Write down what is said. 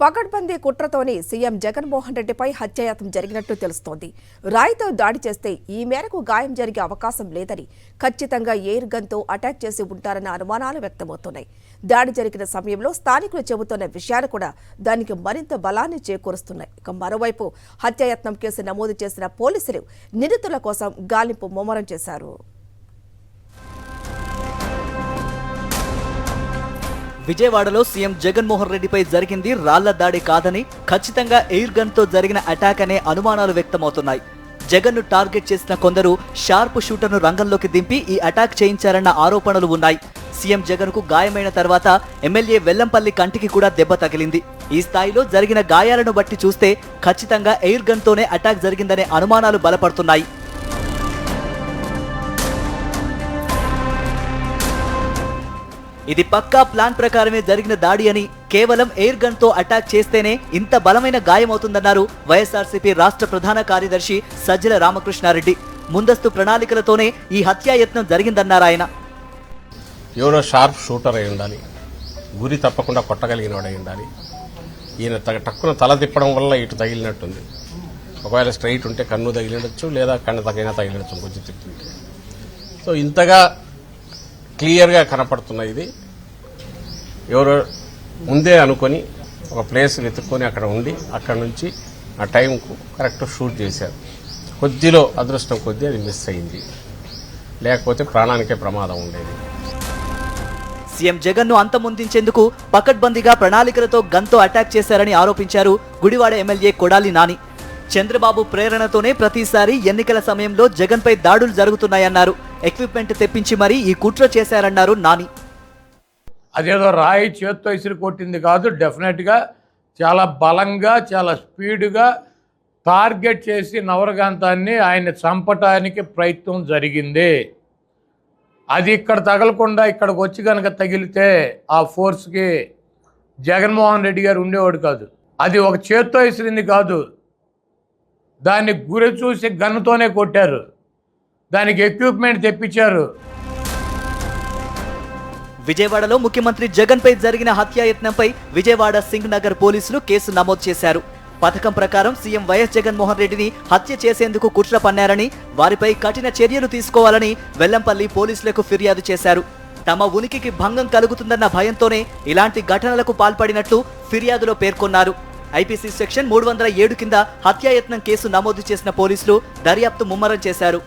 పకడ్బందీ కుట్రతోనే సీఎం జగన్మోహన్ రెడ్డిపై హత్యాయత్నం జరిగినట్టు తెలుస్తోంది. రాయితో దాడి చేస్తే ఈ మేరకు గాయం జరిగే అవకాశం లేదని, ఖచ్చితంగా ఎయిర్ గన్తో అటాక్ చేసి ఉంటారన్న అనుమానాలు వ్యక్తమవుతున్నాయి. దాడి జరిగిన సమయంలో స్థానికులు చెబుతున్న విషయాలు కూడా దానికి మరింత బలాన్ని చేకూరుస్తున్నాయి. ఇక మరోవైపు హత్యాయత్నం కేసు నమోదు చేసిన పోలీసులు నిందితుల కోసం గాలింపు ముమ్మరం చేశారు. విజయవాడలో సీఎం జగన్మోహన్ రెడ్డిపై జరిగింది రాళ్ల దాడి కాదని, ఖచ్చితంగా ఎయిర్ గన్ తో జరిగిన అటాక్ అనే అనుమానాలు వ్యక్తమవుతున్నాయి. జగన్ను టార్గెట్ చేసిన కొందరు షార్ప్ షూటర్ను రంగంలోకి దింపి ఈ అటాక్ చేయించారన్న ఆరోపణలు ఉన్నాయి. సీఎం జగన్ కు గాయమైన తర్వాత ఎమ్మెల్యే వెల్లంపల్లి కంటికి కూడా దెబ్బ తగిలింది. ఈ స్థాయిలో జరిగిన గాయాలను బట్టి చూస్తే ఖచ్చితంగా ఎయిర్ గన్ తోనే అటాక్ జరిగిందనే అనుమానాలు బలపడుతున్నాయి. ఇది పక్కా ప్లాన్ ప్రకారమే జరిగిన దాడి అని, కేవలం ఎయిర్ గన్ తో అటాక్ చేస్తేనే ఇంత బలమైన గాయమవుతుందన్నారు వైఎస్ఆర్సీపీ రాష్ట్ర ప్రధాన కార్యదర్శి సజ్జల రామకృష్ణారెడ్డి. ముందస్తు ప్రణాళికలతోనే ఈ హత్యాయత్నం జరిగిందన్నారు ఆయన. ఎవరో షార్ప్ షూటర్ అయి ఉండాలి, గురి తప్పకుండా కొట్టగలిగిన వాడై ఉండాలి. ఈయన టక్కున తల తిప్పడం వల్ల ఇటు తగిలినట్టుంది. ఒకవేళ స్ట్రైట్ ఉంటే కన్ను తగిలినచ్చు, లేదా కన్ను తగిలినచ్చు కొంచెం తిప్పుంటే. సో ఇంతగా క్లియర్గా కనపడుతున్న ఇది ఎవరో ముందే అనుకొని ఒక ప్లేస్ వెతుక్కొని అక్కడ ఉండి అక్కడ నుంచి ఆ టైంకు కరెక్ట్ షూట్ చేశారు. కొద్దిలో అదృష్టం కొద్దీ అది మిస్ అయింది, లేకపోతే ప్రాణానికే ప్రమాదం ఉండేది. సీఎం జగన్ను అంతమొందించేందుకు పకడ్బందీగా ప్రణాళికలతో గన్తో అటాక్ చేశారని ఆరోపించారు గుడివాడ ఎమ్మెల్యే కొడాలి నాని. చంద్రబాబు ప్రేరణతోనే ప్రతిసారి ఎన్నికల సమయంలో జగన్పై దాడులు జరుగుతున్నాయన్నారు. ఎక్విప్మెంట్ తెప్పించి మరీ ఈ కుట్ర చేశారన్నారు నాని. అదేదో రాయి చేత్తో ఇసిరి కొట్టింది కాదు, డెఫినెట్గా చాలా బలంగా చాలా స్పీడ్గా టార్గెట్ చేసి నవరకాంతాన్ని ఆయన చంపటానికి ప్రయత్నం జరిగింది. అది ఇక్కడ తగలకుండా ఇక్కడికి వచ్చి కనుక తగిలితే ఆ ఫోర్స్కి జగన్మోహన్ రెడ్డి గారు ఉండేవాడు కాదు. అది ఒక చేత్తో ఇసిరింది కాదు, దాన్ని గురి చూసి గన్నుతోనే కొట్టారు, దానికి ఎక్విప్మెంట్ తెప్పించారు. విజయవాడలో ముఖ్యమంత్రి జగన్ పై జరిగిన హత్యాయత్నంపై విజయవాడ సింగ్ నగర్ పోలీసులు కేసు నమోదు చేశారు. పథకం ప్రకారం సీఎం వైఎస్ జగన్మోహన్ రెడ్డిని హత్య చేసేందుకు కుట్ర పన్నారని, వారిపై కఠిన చర్యలు తీసుకోవాలని వెల్లంపల్లి పోలీసులకు ఫిర్యాదు చేశారు. తమ ఉనికికి భంగం కలుగుతుందన్న భయంతోనే ఇలాంటి ఘటనలకు పాల్పడినట్లు ఫిర్యాదులో పేర్కొన్నారు. ఐపీసీ సెక్షన్ 307 కింద హత్యాయత్నం కేసు నమోదు చేసిన పోలీసులు దర్యాప్తు ముమ్మరం చేశారు.